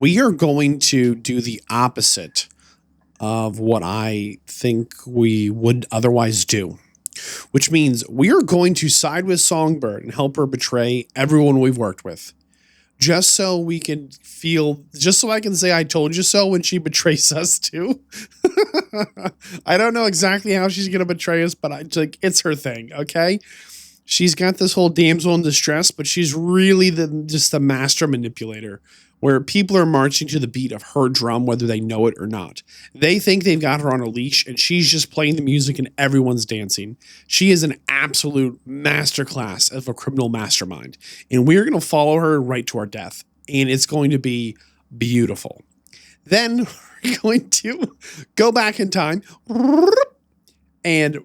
We are going to do the opposite of what I think we would otherwise do, which means we are going to side with Songbird and help her betray everyone we've worked with. Just so we can feel, just so I can say I told you so when she betrays us too. I don't know exactly how she's going to betray us, but it's her thing, okay? She's got this whole damsel in distress, but she's really just the master manipulator, where people are marching to the beat of her drum, whether they know it or not. They think they've got her on a leash, and she's just playing the music and everyone's dancing. She is an absolute masterclass of a criminal mastermind, and we're going to follow her right to our death, and it's going to be beautiful. Then we're going to go back in time and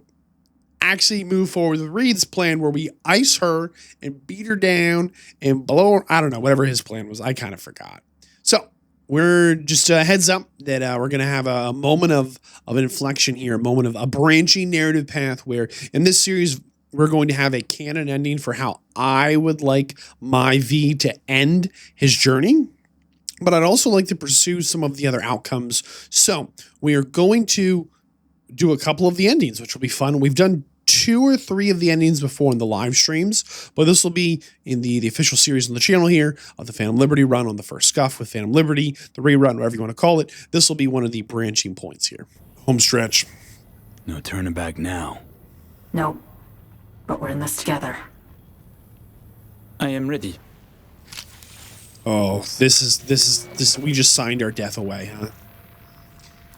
actually move forward with Reed's plan, where we ice her and beat her down and blow her. I don't know, whatever his plan was. I kind of forgot. So we're just a heads up that we're going to have a moment of inflection here, a moment of a branching narrative path where in this series, we're going to have a canon ending for how I would like my V to end his journey. But I'd also like to pursue some of the other outcomes. So we are going to do a couple of the endings, which will be fun. We've done 2 or 3 of the endings before in the live streams, but this will be in the official series on the channel here of the Phantom Liberty run on the first scuff with Phantom Liberty, the rerun, whatever you want to call it. This will be one of the branching points here. Home stretch. No turning back now. No, but we're in this together. I am ready. Oh, this is we just signed our death away, huh?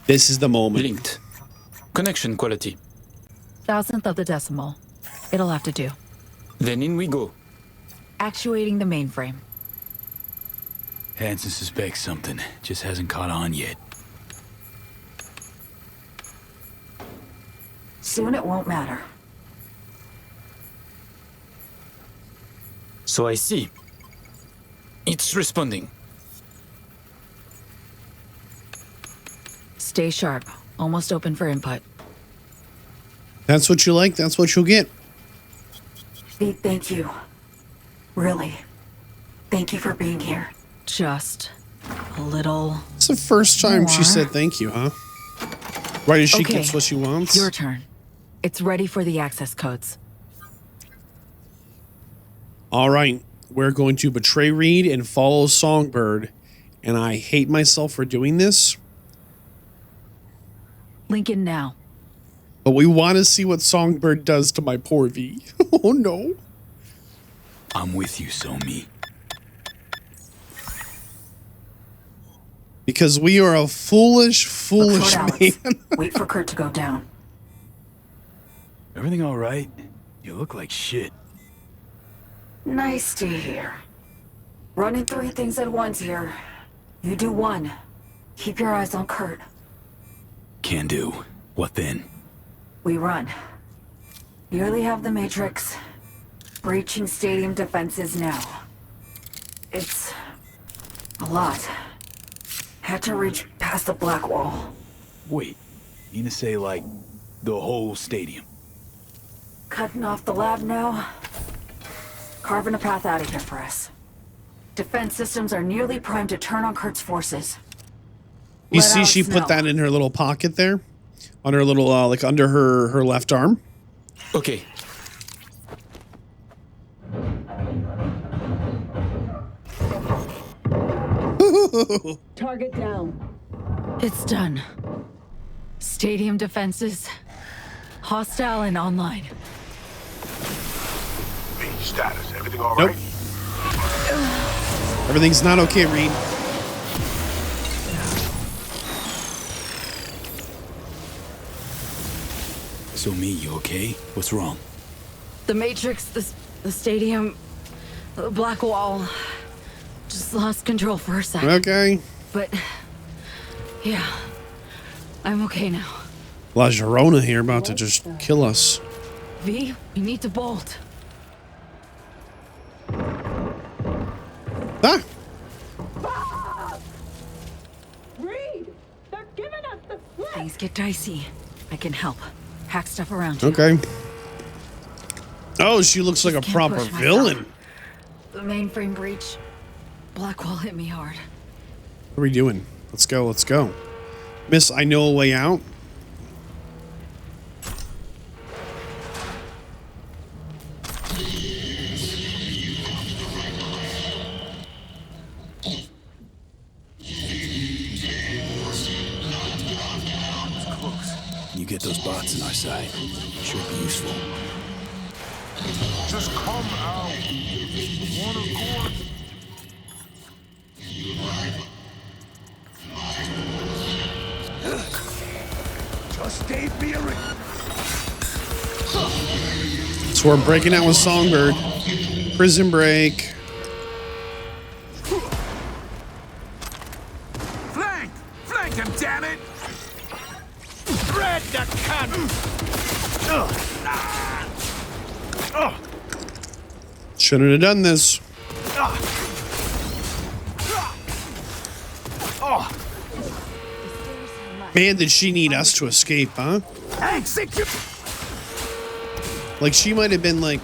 This is the moment. Linked. Connection quality. 1,000th of the decimal. It'll have to do. Then in we go. Actuating the mainframe. Hansen suspects something, just hasn't caught on yet. Soon it won't matter. So I see. It's responding. Stay sharp. Almost open for input. That's what you like. That's what you'll get. Pete, thank you. Really. Thank you for being here. Just a little. It's the first time more. she said thank you, huh? Right as she Okay, gets what she wants. Your turn. It's ready for the access codes. All right. We're going to betray Reed and follow Songbird. And I hate myself for doing this. Link in now. But we want to see what Songbird does to my poor V. Oh, no. I'm with you, Somi. Because we are a foolish man. Wait for Kurt to go down. Everything all right? You look like shit. Nice to hear. Running 3 things at once here. You do 1. Keep your eyes on Kurt. Can do. What then? We run. Nearly have the Matrix. Breaching stadium defenses now. It's a lot. Had to reach past the black wall. Wait, you mean to say, like, the whole stadium? Cutting off the lab now. Carving a path out of here for us. Defense systems are nearly primed to turn on Kurt's forces. You see she put that in her little pocket there? On her little, like under her left arm? Okay. Target down. It's done. Stadium defenses. Hostile and online. Hey, status. Everything all right? Everything's not okay, Reed. Somi, you okay? What's wrong? The Matrix, the stadium, the black wall. Just lost control for a second. Okay. But, yeah, I'm okay now. La Llorona here about to just kill us. V, we need to bolt. Ah! Reed, they're giving us the slip. Things get dicey. I can help. Hack stuff around you. Okay. Oh, she looks like a Can't proper push myself. villain. The mainframe breach. Blackwall hit me hard. What are we doing? Let's go. Let's go. Miss, I know a way out. You get those bots in our side. Should be useful. Just come out. One accord. Just stay beering. So we're breaking out with Songbird. Prison break. Flank! Flank him, damn it! Red the cunt! Shouldn't have done this. Man, did she need us to escape, huh? Execute! Like, she might have been like,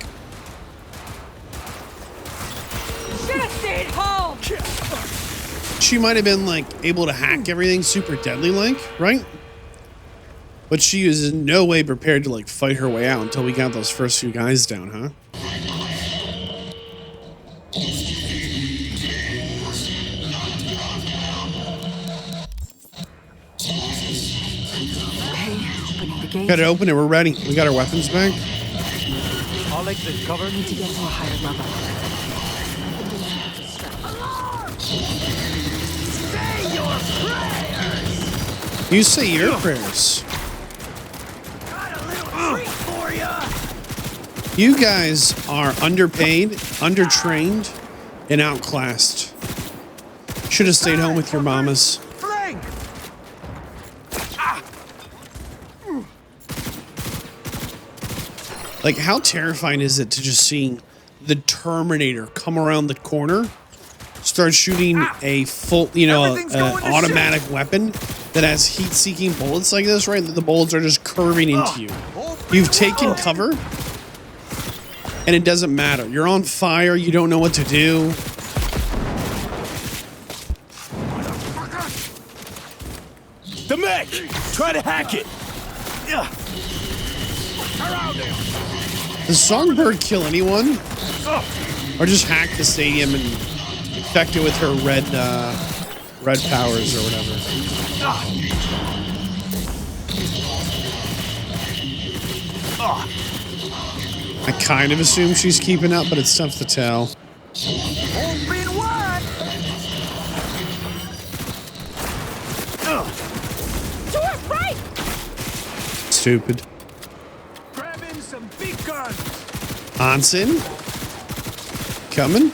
Should have stayed home. she might have been like able to hack everything super deadly like, right? But she was in no way prepared to like fight her way out until we got those first few guys down, huh? Okay, opening the gate. Gotta open it, we're ready. We got our weapons back. I'll exit cover. Need to get to a higher level. You say your prayers. You guys are underpaid, undertrained, and outclassed. Should have stayed home with your mamas. Flank! Like, how terrifying is it to just seeing the Terminator come around the corner, start shooting a full, you know, Everything's going to automatic weapon that has heat-seeking bullets like this, right? That the bullets are just curving into you. You've taken cover, and it doesn't matter. You're on fire. You don't know what to do. The mech! Try to hack it! Does Songbird kill anyone? Or just hack the stadium and infect it with her red powers or whatever? I kind of assume she's keeping up, but it's tough to tell. Open wide! To our right. Stupid. Grab in some big guns! Hansen? Coming?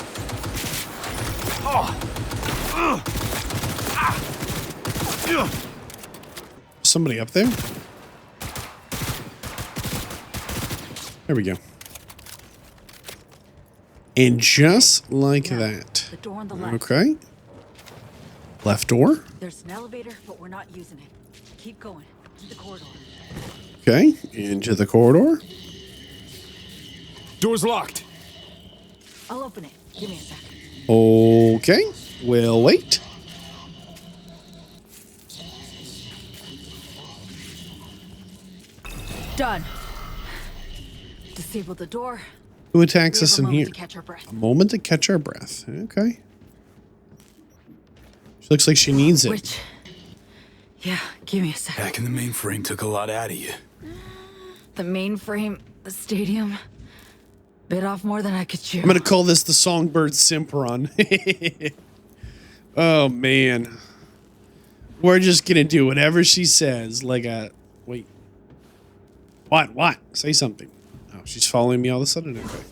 Somebody up there? There we go. And just like that. The door on the left. Okay. Left door. There's an elevator, but we're not using it. Keep going. To the corridor. Okay. Into the corridor. Door's locked. I'll open it. Give me a sec. Okay. We'll wait. Done. Disable the door. Who attacks We us have a in moment here? to catch our breath. A moment to catch our breath. Okay. She looks like she needs it. Which? Yeah, give me a sec. Hacking the mainframe took a lot out of you. The mainframe, the stadium. Bit off more than I could chew. I'm gonna call this the Songbird Simp Run. Oh man. We're just gonna do whatever she says. Like a wait. What? Say something. Oh, she's following me all of a sudden? Okay.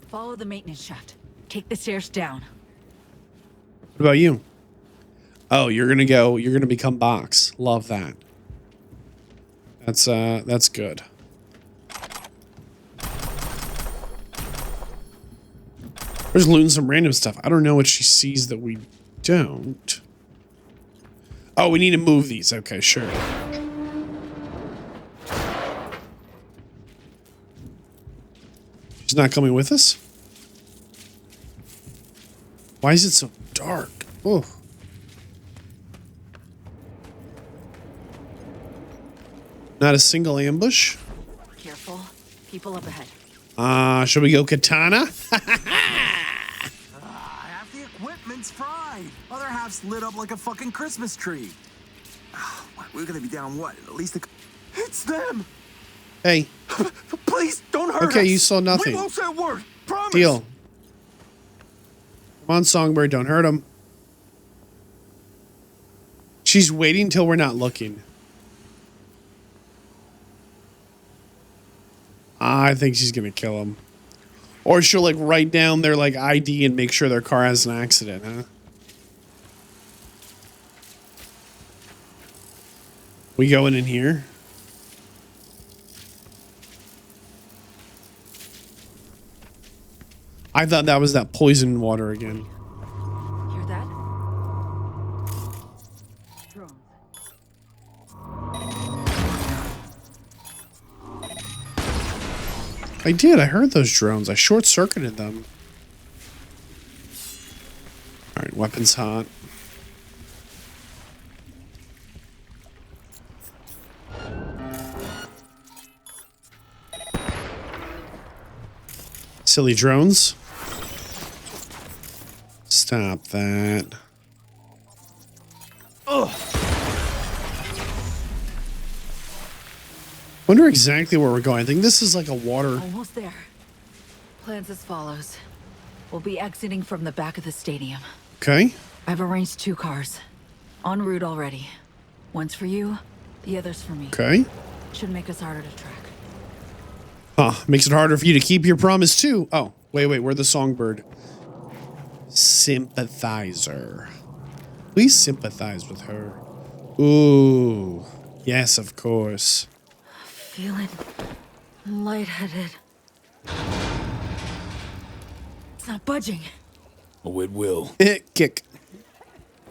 Follow the maintenance shaft. Take the stairs down. What about you? Oh, you're gonna become Box. Love that. That's good. There's looting some random stuff. I don't know what she sees that we don't. Oh, we need to move these. Okay, sure. She's not coming with us? Why is it so dark? Oh. Not a single ambush. Careful. People up ahead. Should we go katana? Half the equipment's fried. Other half's lit up like a fucking Christmas tree. We're gonna be down what? At least it's them. Hey. Please don't hurt us. Okay, you saw nothing. We won't say a word. Promise. Deal. Come on, Songbird, don't hurt him. She's waiting till we're not looking. I think she's gonna kill him. Or she'll like write down their like ID and make sure their car has an accident, huh? We going in here? I thought that was that poison water again. Hear that? Drones. I did. I heard those drones. I short-circuited them. All right, weapons hot. Silly drones. Stop that. Ugh. Wonder exactly where we're going. I think this is like a water. Almost there. Plans as follows. We'll be exiting from the back of the stadium. Okay. I've arranged 2 cars. En route already. One's for you, the other's for me. Okay. Should make us harder to track. Huh. Makes it harder for you to keep your promise too. Oh, wait. We're the songbird. Sympathizer. Please sympathize with her. Ooh. Yes, of course. Feeling lightheaded. It's not budging. Oh, it will. Kick.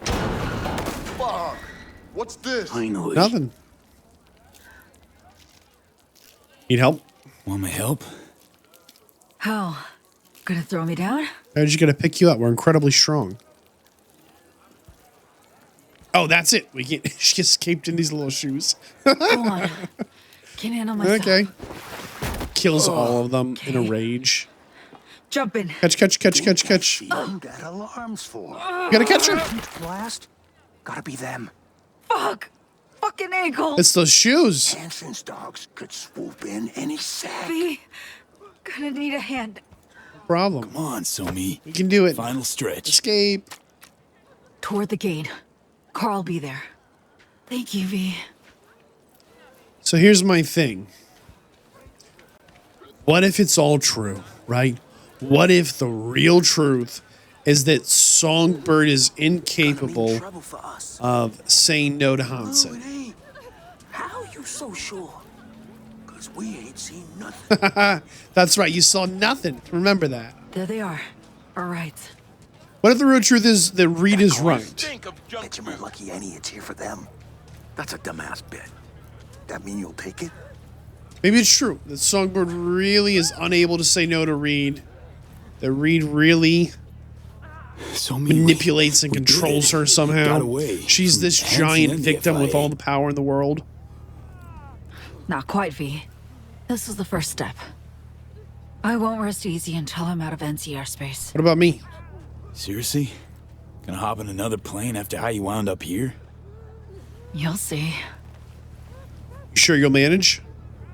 Fuck. What's this? Finally. Nothing. Need help? Want my help? How? Gonna throw me down? How'd you gonna pick you up? We're incredibly strong. Oh, that's it. We get she escaped in these little shoes. Go on. Can't handle myself. Okay. Kills all of them in a rage. Jump in. Catch. You got alarms for. You gotta catch her. Blast? Gotta be them. Fuck. Fucking ankle. It's those shoes. Hansen's dogs could swoop in any sec. Be gonna need a hand. Problem. Come on, Somi. You can do it. Final stretch. Escape. Toward the gate. Carl'll be there. Thank you, V. So here's my thing. What if it's all true, right? What if the real truth is that Songbird is incapable Trouble for us. of saying no to No, Hansen? it ain't. How you so sure? Cause we ain't seen nothing. That's right. You saw nothing. Remember that. There they are. All right. What if the real truth is that Reed is right? Bet you're lucky any it's here for them. That's a dumbass bet. That mean you'll take it? Maybe it's true that Songbird really is unable to say no to Reed. That Reed really Somi, manipulates and we controls did it. her somehow. Got away She's from this Hansen giant and the victim with FIA. all the power in the world. Not quite, V. This was the first step. I won't rest easy until I'm out of NCR space. What about me? Seriously? Gonna hop in another plane after how you wound up here? You'll see. You sure you'll manage?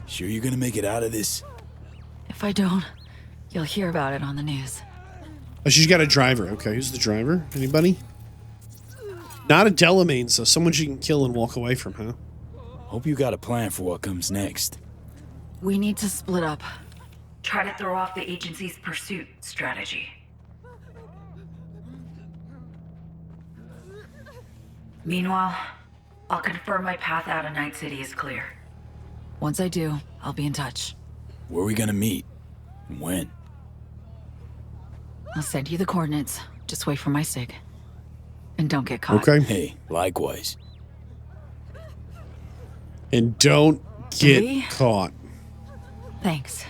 Sure you're gonna make it out of this? If I don't, you'll hear about it on the news. Oh, she's got a driver. Okay, who's the driver? Anybody? Not a Delamain, so someone she can kill and walk away from, huh? Hope you got a plan for what comes next. We need to split up. Try to throw off the agency's pursuit strategy. Meanwhile, I'll confirm my path out of Night City is clear. Once I do, I'll be in touch. Where are we gonna meet? And when? I'll send you the coordinates. Just wait for my sig. And don't get caught. Okay. Hey, likewise. And don't get Lee? caught. Thanks.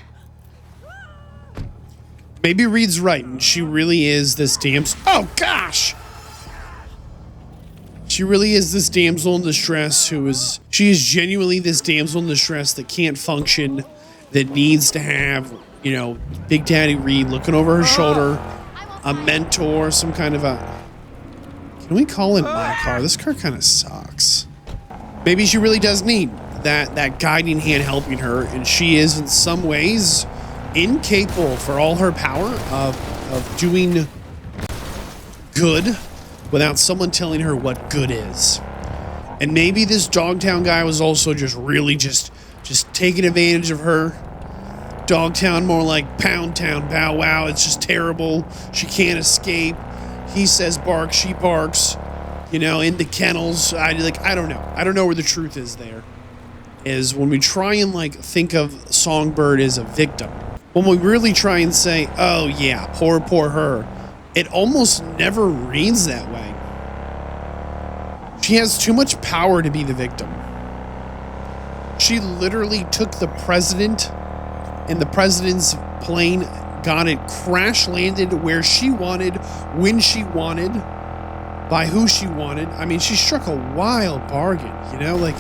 Maybe Reed's right, and she really is this damn. Oh gosh! She really is this damsel in distress she is genuinely this damsel in distress that can't function, that needs to have, you know, Big Daddy Reed looking over her shoulder, a mentor, some kind of a... Can we call in my car? This car kind of sucks. Maybe she really does need that guiding hand helping her, and she is in some ways incapable for all her power of doing good without someone telling her what good is. And maybe this Dogtown guy was also just really just taking advantage of her. Dogtown more like Pound Town, bow wow, it's just terrible. She can't escape. He says bark, she barks. You know, in the kennels. I don't know. I don't know where the truth is there. Is when we try and like think of Songbird as a victim. When we really try and say, oh yeah, poor her, it almost never reads that way. She has too much power to be the victim. She literally took the president and the president's plane, got it crash landed where she wanted, when she wanted, by who she wanted. I mean, she struck a wild bargain, you know, like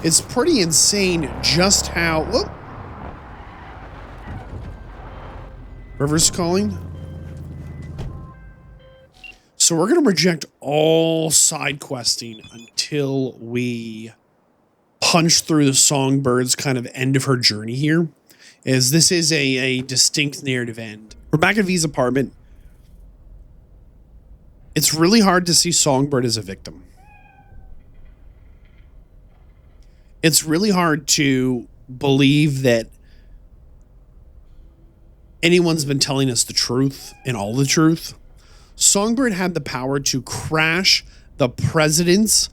it's pretty insane just how, whoop. River's calling. So we're going to reject all side questing until we punch through the Songbird's kind of end of her journey here, as this is a distinct narrative end. We're back at V's apartment. It's really hard to see Songbird as a victim. It's really hard to believe that anyone's been telling us the truth and all the truth. Songbird had the power to crash the president's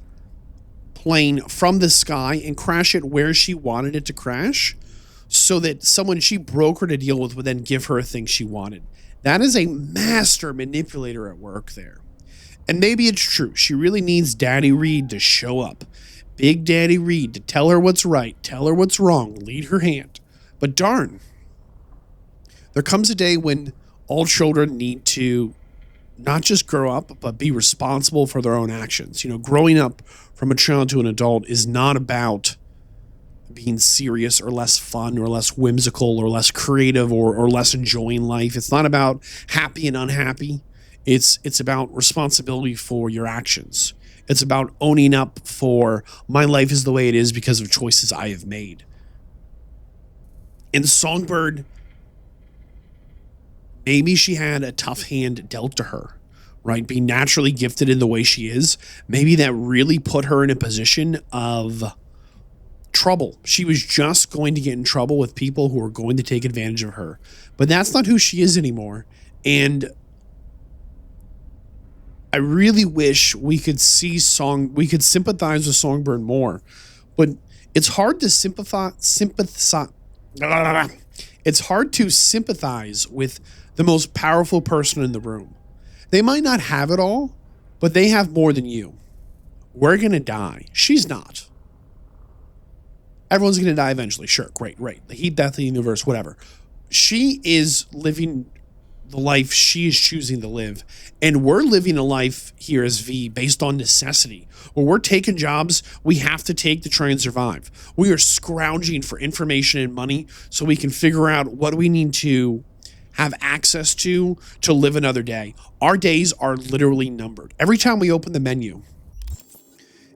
plane from the sky and crash it where she wanted it to crash, so that someone she brokered a deal with would then give her a thing she wanted. That is a master manipulator at work there. And maybe it's true. She really needs Daddy Reed to show up. Big Daddy Reed to tell her what's right, tell her what's wrong, lead her hand. But darn, there comes a day when all children need to not just grow up, but be responsible for their own actions. You know, growing up from a child to an adult is not about being serious or less fun or less whimsical or less creative or less enjoying life. It's not about happy and unhappy. It's about responsibility for your actions. It's about owning up for my life is the way it is because of choices I have made. And Songbird, maybe she had a tough hand dealt to her, right? Being naturally gifted in the way she is, maybe that really put her in a position of trouble. She was just going to get in trouble with people who were going to take advantage of her. But that's not who she is anymore. And I really wish we could sympathize with Songbird more. But it's hard to it's hard to sympathize with the most powerful person in the room. They might not have it all, but they have more than you. We're going to die. She's not. Everyone's going to die eventually. Sure, great. The heat, death of the universe, whatever. She is living the life she is choosing to live. And we're living a life here as V based on necessity. When we're taking jobs we have to take to try and survive. We are scrounging for information and money so we can figure out what we need to have access to live another day. Our days are literally numbered. Every time we open the menu,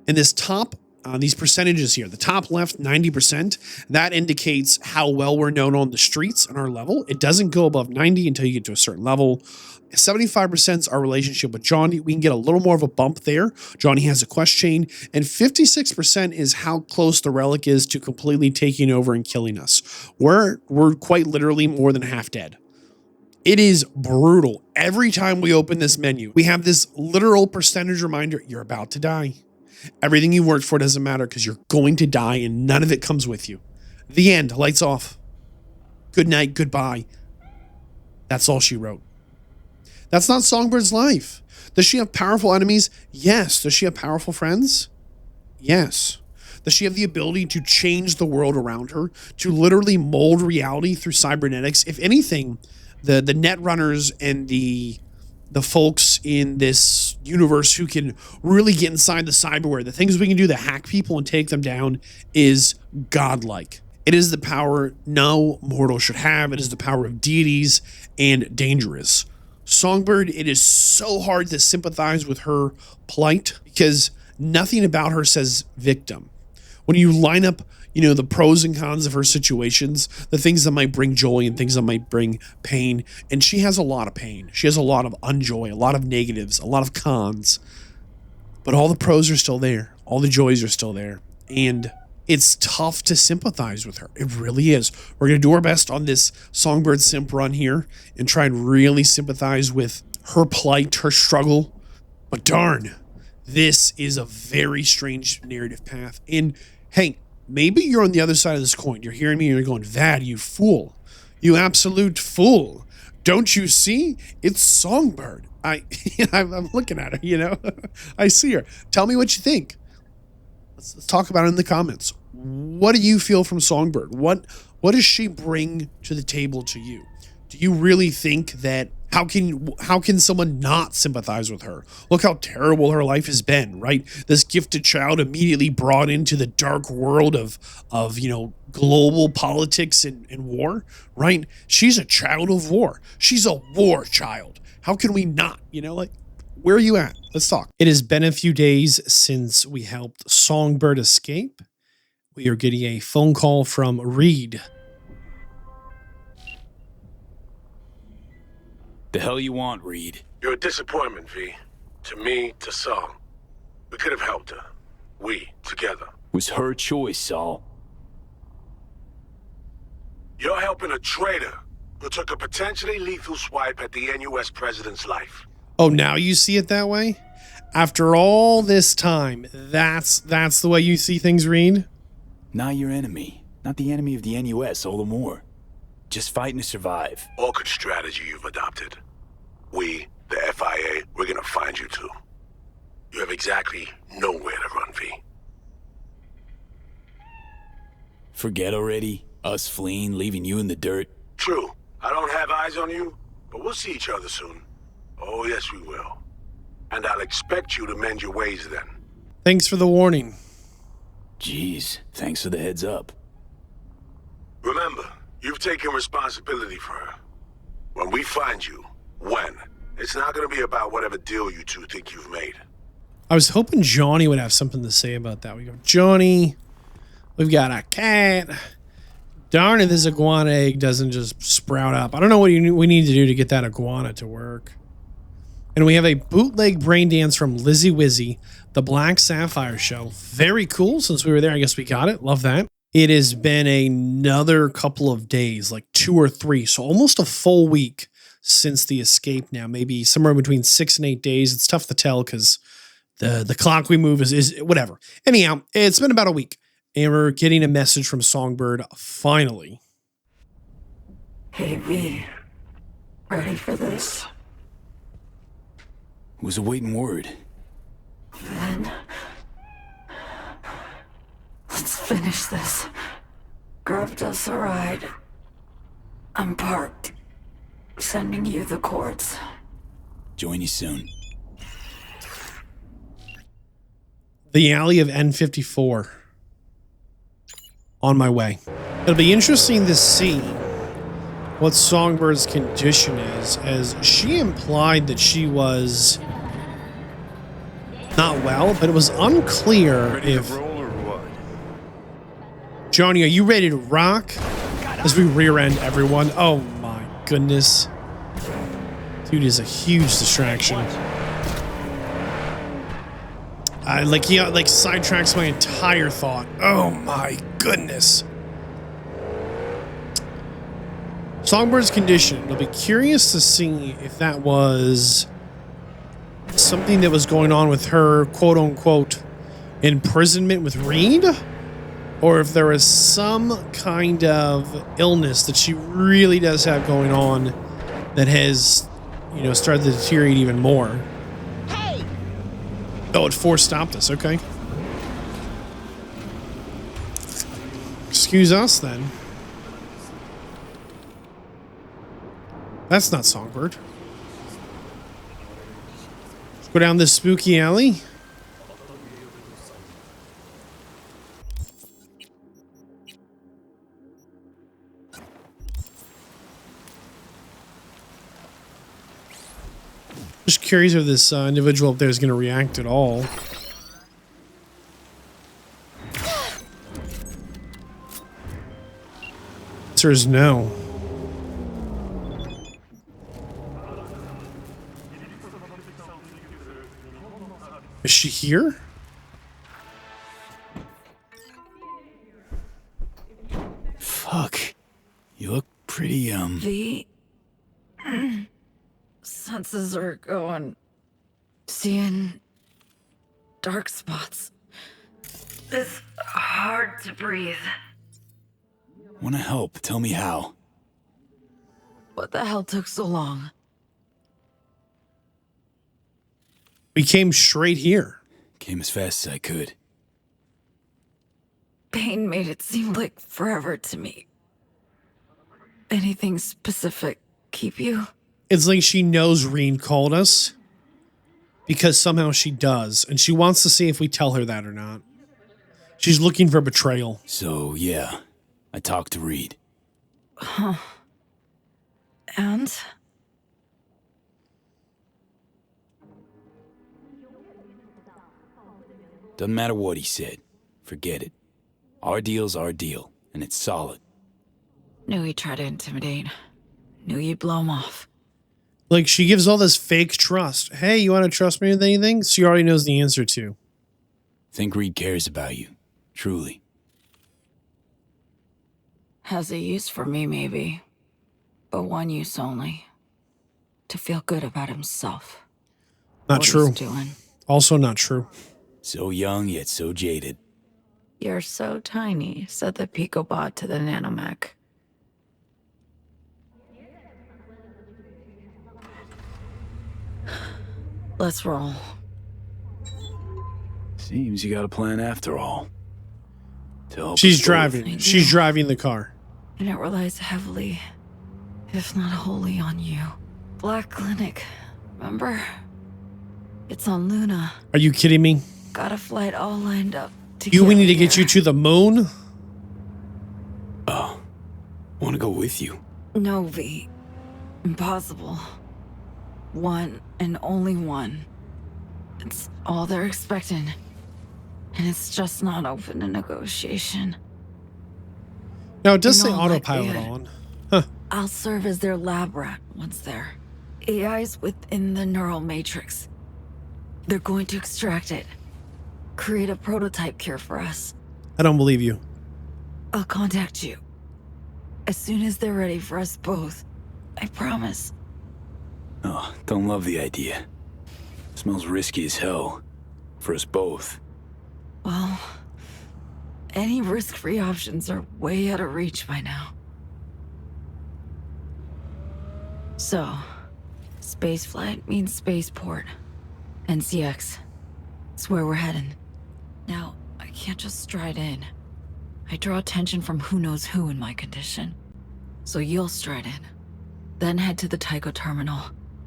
in this top, these percentages here, the top left, 90%, that indicates how well we're known on the streets and our level. It doesn't go above 90 until you get to a certain level. 75% is our relationship with Johnny. We can get a little more of a bump there. Johnny has a quest chain. And 56% is how close the relic is to completely taking over and killing us. We're quite literally more than half dead. It is brutal. Every time we open this menu, we have this literal percentage reminder, you're about to die. Everything you worked for doesn't matter because you're going to die and none of it comes with you. The end. Lights off. Good night. Goodbye. That's all she wrote. That's not Songbird's life. Does she have powerful enemies? Yes. Does she have powerful friends? Yes. Does she have the ability to change the world around her, to literally mold reality through cybernetics? If anything, the net runners and the folks in this universe who can really get inside the cyberware, the things we can do to hack people and take them down, is godlike. It is the power no mortal should have. It is the power of deities and dangerous. Songbird, it is so hard to sympathize with her plight because nothing about her says victim. When you line up, the pros and cons of her situations, the things that might bring joy and things that might bring pain, and she has a lot of pain. She has a lot of unjoy, a lot of negatives, a lot of cons, but all the pros are still there. All the joys are still there. And it's tough to sympathize with her. It really is. We're going to do our best on this Songbird simp run here and try and really sympathize with her plight, her struggle. But darn, this is a very strange narrative path. And hey, maybe you're on the other side of this coin. You're hearing me and you're going, Vadd, you fool. You absolute fool. Don't you see? It's Songbird. I'm looking at her, I see her. Tell me what you think. Let's talk about it in the comments. What do you feel from Songbird? What does she bring to the table to you? Do you really think that how can someone not sympathize with her? Look how terrible her life has been, right? This gifted child immediately brought into the dark world of global politics and war, right? She's a child of war. She's a war child. How can we not, where are you at? Let's talk. It has been a few days since we helped Songbird escape. We are getting a phone call from Reed. The hell you want, Reed? You're a disappointment, V. To me, to Song. We could have helped her. We, together. Was her choice, Saul. You're helping a traitor who took a potentially lethal swipe at the NUS president's life. Oh, now you see it that way? After all this time, that's the way you see things, Reed? Not your enemy. Not the enemy of the NUS, all the more. Just fighting to survive. Awkward strategy you've adopted. We, the FIA, we're gonna find you too. You have exactly nowhere to run, V. Forget already? Us fleeing, leaving you in the dirt? True. I don't have eyes on you, but we'll see each other soon. Oh, yes, we will. And I'll expect you to mend your ways then. Thanks for the warning. Jeez, thanks for the heads up. Remember, you've taken responsibility for her. When we find you, it's not going to be about whatever deal you two think you've made. I was hoping Johnny would have something to say about that. We go, Johnny, we've got a cat. Darn if this iguana egg doesn't just sprout up. I don't know what we need to do to get that iguana to work. And we have a bootleg brain dance from Lizzie Wizzy, the Black Sapphire Show. Very cool. Since we were there, I guess we got it. Love that. It has been another couple of days, like 2 or 3. So almost a full week since the escape now. Maybe somewhere between 6 and 8 days. It's tough to tell because the clock we move is whatever. Anyhow, it's been about a week. And we're getting a message from Songbird finally. Hey, V. Ready for this? Was awaiting word. Then... let's finish this. Grabbed us a ride. I'm parked. Sending you the cords. Join you soon. The alley of N54. On my way. It'll be interesting to see what Songbird's condition is, as she implied that she was not well, but it was unclear if... Johnny, are you ready to rock? As we rear end everyone. Oh my goodness. Dude is a huge distraction. He sidetracks my entire thought. Oh my goodness. Songbird's condition. I'll be curious to see if that was something that was going on with her quote unquote imprisonment with Reed, or if there was some kind of illness that she really does have going on that has, started to deteriorate even more. Oh, it stopped us. Okay. Excuse us, then. That's not Songbird. Go down this spooky alley. Just curious if this individual up there is going to react at all. Answer is no. Is she here? Fuck. You look pretty, The senses are going, seeing dark spots. It's hard to breathe. Wanna help? Tell me how. What the hell took so long? We came straight here. Came as fast as I could. Pain made it seem like forever to me. Anything specific keep you? It's like she knows Reen called us because somehow she does, and she wants to see if we tell her that or not. She's looking for betrayal. So, yeah. I talked to Reed. Huh. And? Doesn't matter what he said. Forget it. Our deal's our deal, and it's solid. Knew he'd try to intimidate. Knew you'd blow him off. Like, she gives all this fake trust. Hey, you want to trust me with anything? She already knows the answer to. Think Reed cares about you. Truly. Has a use for me, maybe. But one use only. To feel good about himself. Not what true. He's doing. Also not true. So young, yet so jaded. You're so tiny, said the Picobot to the nanomech. Let's roll. Seems you got a plan after all. To help She's us both. driving. She's driving the car. And it relies heavily, if not wholly, on you. Black Clinic, remember? It's on Luna. Are you kidding me? Got a flight all lined up to We need to here. get you to the moon? Oh. Wanna go with you? No, V. Impossible. One and only one. It's all they're expecting. And it's just not open to negotiation. No, it does say In all autopilot likelihood, on. I'll serve as their lab rat once there. AI's within the neural matrix. They're going to extract it. Create a prototype cure for us. I don't believe you. I'll contact you. As soon as they're ready for us both. I promise. Oh, don't love the idea. Smells risky as hell. For us both. Well, any risk-free options are way out of reach by now. So, spaceflight means spaceport. NCX. It's where we're heading. Now, I can't just stride in. I draw attention from who knows who in my condition. So you'll stride in. Then head to the Tycho terminal.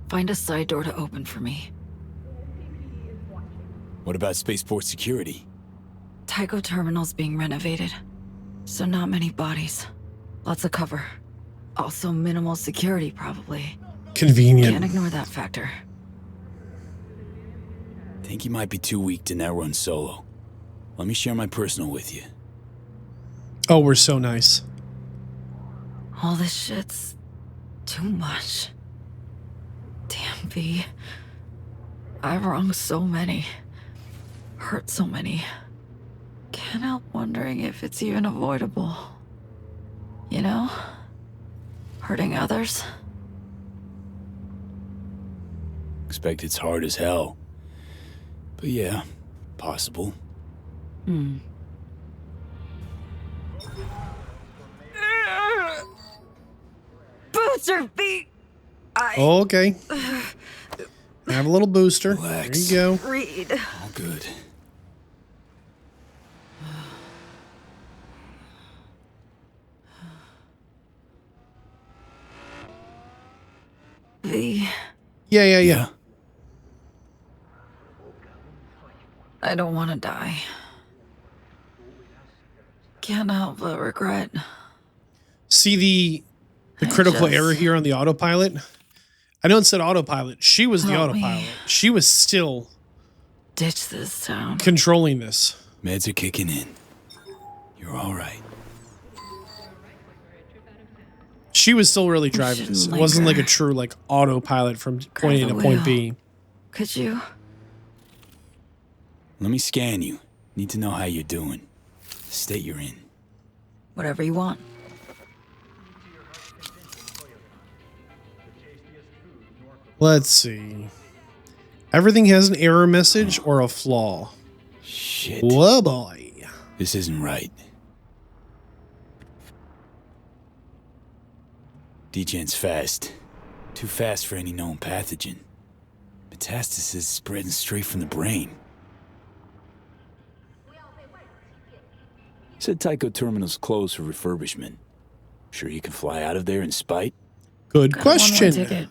Find a side door to open for me. What about spaceport security? Tycho terminal's being renovated. So not many bodies. Lots of cover. Also minimal security, probably. Convenient. Can't ignore that factor. Think you might be too weak to now run solo. Let me share my personal with you. Oh, we're so nice. All this shit's too much. Damn, V. I've wronged so many. Hurt so many. Can't help wondering if it's even avoidable. You know? Hurting others? Expect it's hard as hell. But yeah, possible. Booster V! Oh, okay. Have a little booster. Relax. There you go. Reed. All good. V. Yeah. Yeah. I don't want to die. Can't help but regret. See the critical error here on the autopilot? I know it said autopilot. She was the Help me. autopilot. She was still Ditch this town. controlling this. Meds are kicking in. You're all right. She was still really driving this. It shouldn't wasn't like a linger. true like autopilot from point A the to point wheel. B. Could you? Let me scan you. Need to know how you're doing. The state you're in. Whatever you want. Let's see. Everything has an error message or a flaw. Shit. Whoa, boy. This isn't right. Degen's fast. Too fast for any known pathogen. Metastasis spreading straight from the brain. Said Tycho Terminal's closed for refurbishment. Sure you can fly out of there in spite? Good Got a one-way question. ticket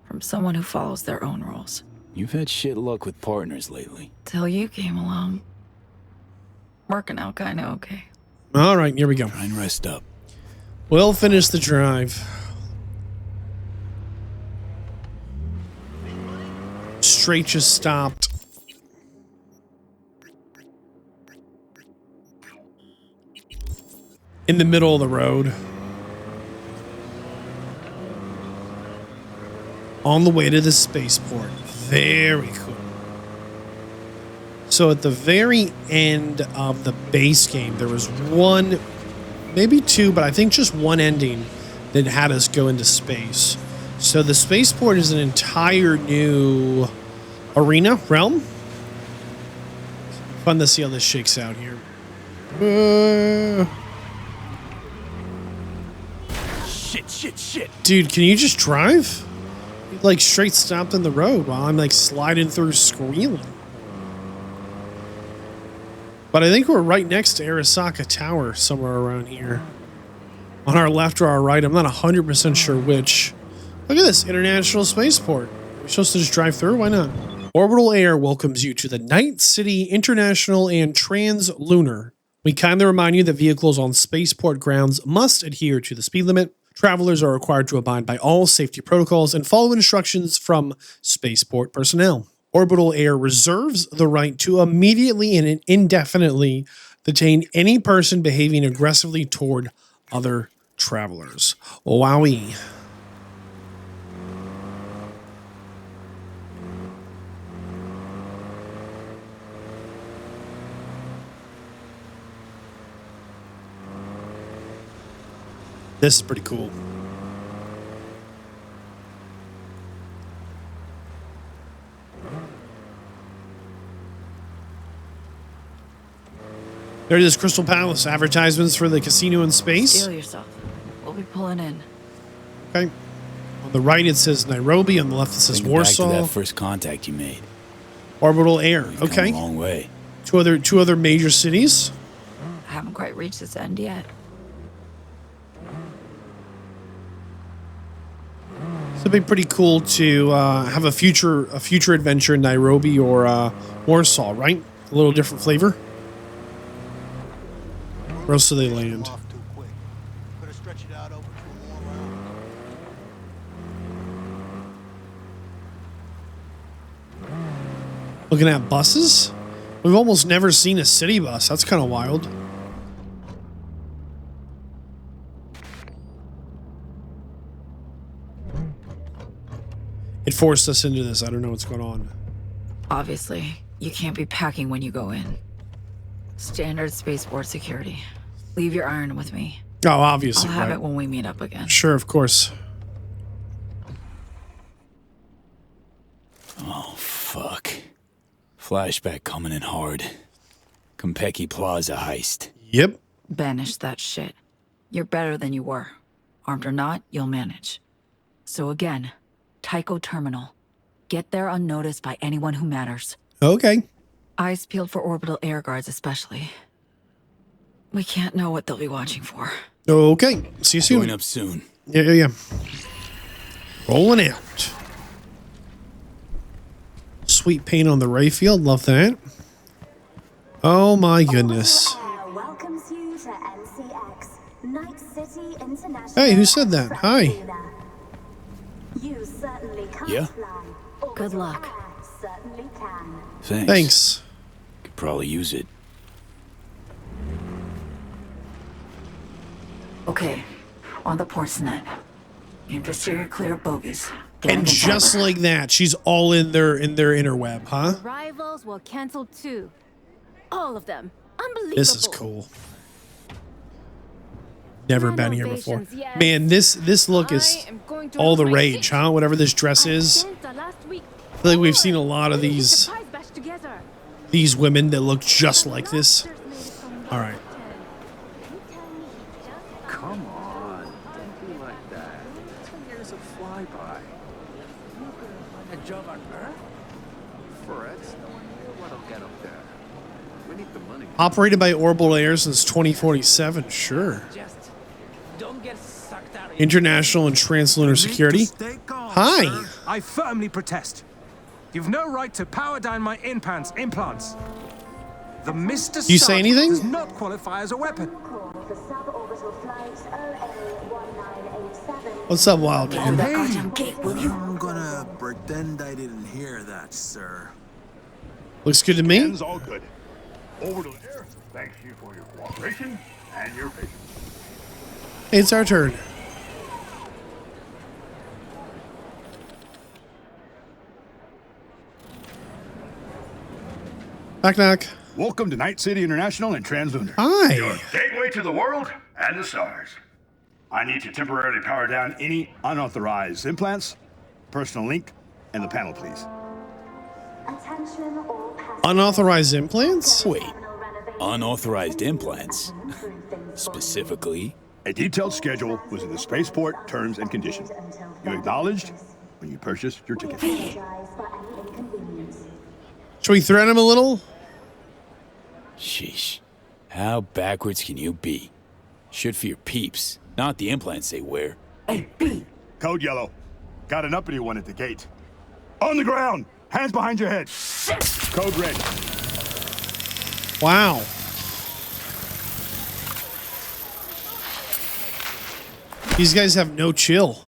from someone who follows their own rules. You've had shit luck with partners lately. Till you came along. Working out kinda okay. All right, here we go. Try and rest up. We'll finish the drive. Straight just stopped. In the middle of the road. On the way to the spaceport. Very cool. So at the very end of the base game, there was one, maybe two, but I think just one ending that had us go into space. So the spaceport is an entire new realm. Fun to see how this shakes out here. Shit. Dude, can you just drive? Like straight stopped in the road while I'm like sliding through squealing. But I think we're right next to Arasaka Tower somewhere around here. On our left or our right, I'm not 100% sure which. Look at this, International Spaceport. We're supposed to just drive through? Why not? Orbital Air welcomes you to the Night City International and Trans-Lunar. We kindly remind you that vehicles on spaceport grounds must adhere to the speed limit. Travelers are required to abide by all safety protocols and follow instructions from spaceport personnel. Orbital Air reserves the right to immediately and indefinitely detain any person behaving aggressively toward other travelers. Wowee. This is pretty cool. There it is, Crystal Palace. Advertisements for the casino in space. Steal yourself. We'll be pulling in. Okay. On the right it says Nairobi. On the left it says Thinking back to Warsaw. that first contact you made. Orbital Air. We've come Okay. a long way. Two other major cities. I haven't quite reached this end yet. So it'd be pretty cool to have a future adventure in Nairobi or Warsaw, right? A little different flavor. Where else do they land? Off too quick. Could have stretched it out over to a more round. Looking at buses? We've almost never seen a city bus. That's kind of wild. It forced us into this. I don't know what's going on. Obviously, you can't be packing when you go in. Standard spaceport security. Leave your iron with me. Oh, obviously. I'll have right. it when we meet up again. Sure, of course. Oh, fuck. Flashback coming in hard. Konpeki Plaza heist. Yep. Banish that shit. You're better than you were. Armed or not, you'll manage. So again, Tycho Terminal. Get there unnoticed by anyone who matters. Okay. Eyes peeled for orbital air guards especially. We can't know what they'll be watching for. Okay. See you Going soon. up soon. Yeah. Rolling out. Sweet paint on the ray field. Love that. Oh my goodness. Welcomes you to NCX, Night City International. Hey, who said that? Hi. You certainly can't Yeah? fly. Good luck. Certainly can. Thanks. Could probably use it. Okay, on the Portsnet. Interior clear bogies. Getting And inside. just like that, she's all in their interweb, huh? Arrivals were cancelled too. All of them. Unbelievable. This is cool. Never been here before. Renovations, yes. Man, this look is I am going to all the lose my rage, shit. huh? Whatever this dress I is. spent the last week I feel like we've bored. seen a lot of We did these surprise bash together. women that look just like this. Lobsters made it from All right. Come on, don't be like that. 10 years of flyby. You gonna find a job on Earth? For us, no one knew what'll get up there. We need the money. Operated by Orbital Air since 2047. Sure. Just don't get sucked out of International and Translunar Security. Stay calm, Hi. sir. I firmly protest. You've no right to power down my implants. The Mr. You say Stud anything? does not qualify as a weapon. Call for suborbital flight OA1987. What's up, Wild Open Man? that goddamn gate, will you? I'm gonna pretend I didn't hear that, sir. Looks good to me. Ends all good. Over to there. Thanks you for your cooperation and your patience. It's our turn. Knock knock. Welcome to Night City International and Translunar. Hi. Your gateway to the world and the stars. I need to temporarily power down any unauthorized implants, personal link, and the panel, please. Attention all passengers. Unauthorized implants? Wait, unauthorized implants? Specifically? A detailed schedule was in the spaceport terms and conditions. You acknowledged when you purchased your ticket. Apologize for any inconvenience. Should we threaten him a little? Sheesh. How backwards can you be? Should for your peeps, not the implants they wear. Hey, B. Code yellow. Got an uppity one at the gate. On the ground. Hands behind your head. Code red. Wow. These guys have no chill.